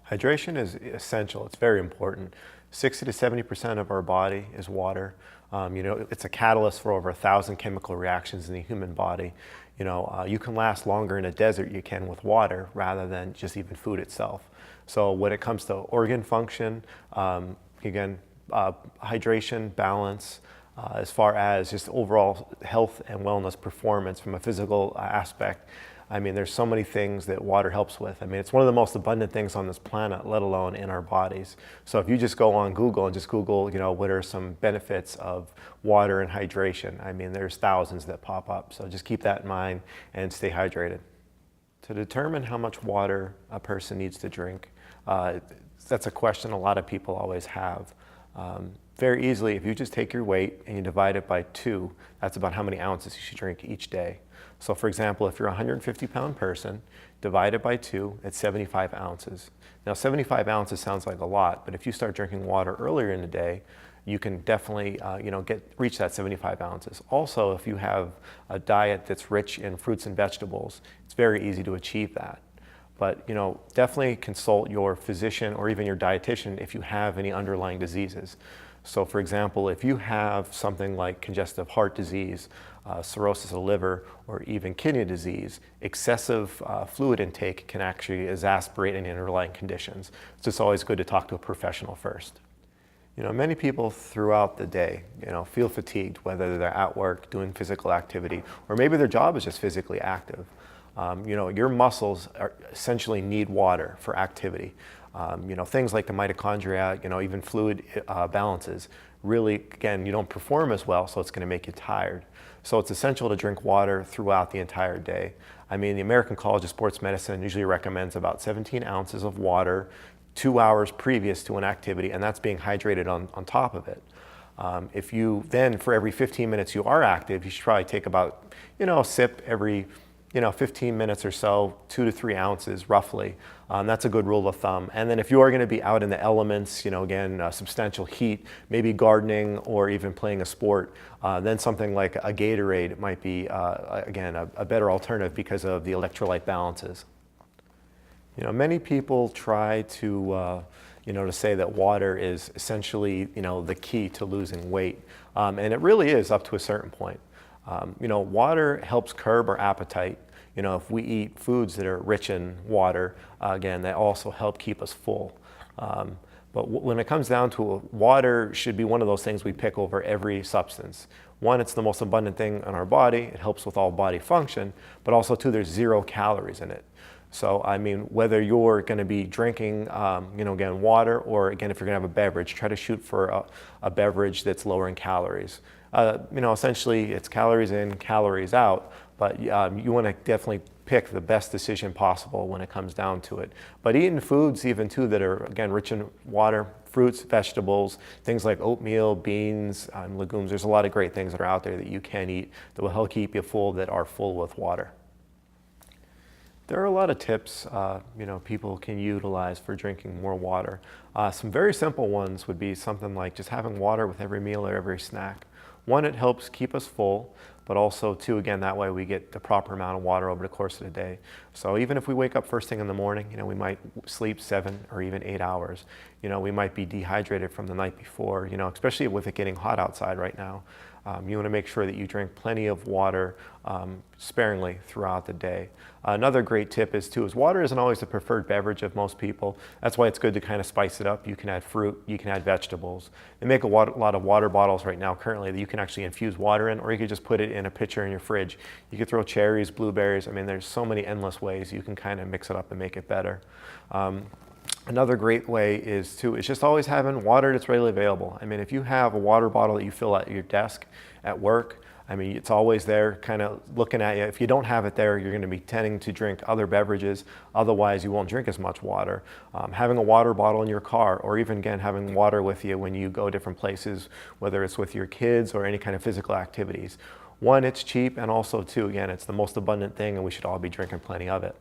Hydration is essential. It's very important. 60 to 70% of our body is water. It's a catalyst for over 1,000 chemical reactions in the human body. You can last longer in a desert you can with water rather than just even food itself. So when it comes to organ function, hydration, balance, as far as just overall health and wellness performance from a physical aspect, there's so many things that water helps with. It's one of the most abundant things on this planet, let alone in our bodies. So if you just go on Google and just Google, what are some benefits of water and hydration, there's thousands that pop up. So just keep that in mind and stay hydrated. To determine how much water a person needs to drink, that's a question a lot of people always have. Very easily, if you just take your weight and you divide it by 2, that's about how many ounces you should drink each day. So for example, if you're a 150-pound person, divided by 2, it's 75 ounces. Now 75 ounces sounds like a lot, but if you start drinking water earlier in the day, you can definitely reach that 75 ounces. Also, if you have a diet that's rich in fruits and vegetables, it's very easy to achieve that. But definitely consult your physician or even your dietitian if you have any underlying diseases. So for example, if you have something like congestive heart disease, cirrhosis of the liver, or even kidney disease, excessive fluid intake can actually exacerbate any underlying conditions. So it's always good to talk to a professional first. Many people throughout the day, feel fatigued, whether they're at work, doing physical activity, or maybe their job is just physically active. Your muscles essentially need water for activity. Things like the mitochondria, even fluid balances, really, again, you don't perform as well, so it's going to make you tired. So it's essential to drink water throughout the entire day. The American College of Sports Medicine usually recommends about 17 ounces of water 2 hours previous to an activity, and that's being hydrated on top of it. If you then, for every 15 minutes you are active, you should probably take about, a sip every 15 minutes or so, 2 to 3 ounces roughly. That's a good rule of thumb. And then if you are going to be out in the elements, substantial heat, maybe gardening or even playing a sport, then something like a Gatorade might be, again, a better alternative because of the electrolyte balances. Many people try to say that water is essentially, the key to losing weight. And it really is up to a certain point. Water helps curb our appetite. If we eat foods that are rich in water, again, they also help keep us full. But when it comes down to it, water should be one of those things we pick over every substance. One, it's the most abundant thing in our body. It helps with all body function, but also too, there's 0 calories in it. So, whether you're going to be drinking, again, water, or again, if you're going to have a beverage, try to shoot for a beverage that's lower in calories. Essentially, it's calories in, calories out, but you want to definitely pick the best decision possible when it comes down to it. But eating foods even too that are, again, rich in water, fruits, vegetables, things like oatmeal, beans, legumes, there's a lot of great things that are out there that you can eat that will help keep you full, that are full with water. There are a lot of tips people can utilize for drinking more water. Some very simple ones would be something like just having water with every meal or every snack. One, it helps keep us full, but also two, again, that way we get the proper amount of water over the course of the day. So even if we wake up first thing in the morning, we might sleep 7 or even 8 hours. We might be dehydrated from the night before, especially with it getting hot outside right now. You want to make sure that you drink plenty of water sparingly throughout the day. Another great tip is water isn't always the preferred beverage of most people. That's why it's good to kind of spice it up. You can add fruit, you can add vegetables. They make a lot of water bottles right now currently that you can actually infuse water in, or you could just put it in a pitcher in your fridge. You could throw cherries, blueberries. There's so many endless ways you can kind of mix it up and make it better. Another great way is just always having water that's readily available. If you have a water bottle that you fill at your desk at work, it's always there kind of looking at you. If you don't have it there, you're going to be tending to drink other beverages. Otherwise, you won't drink as much water. Having a water bottle in your car, or even, again, having water with you when you go different places, whether it's with your kids or any kind of physical activities. One, it's cheap, and also two, again, it's the most abundant thing, and we should all be drinking plenty of it.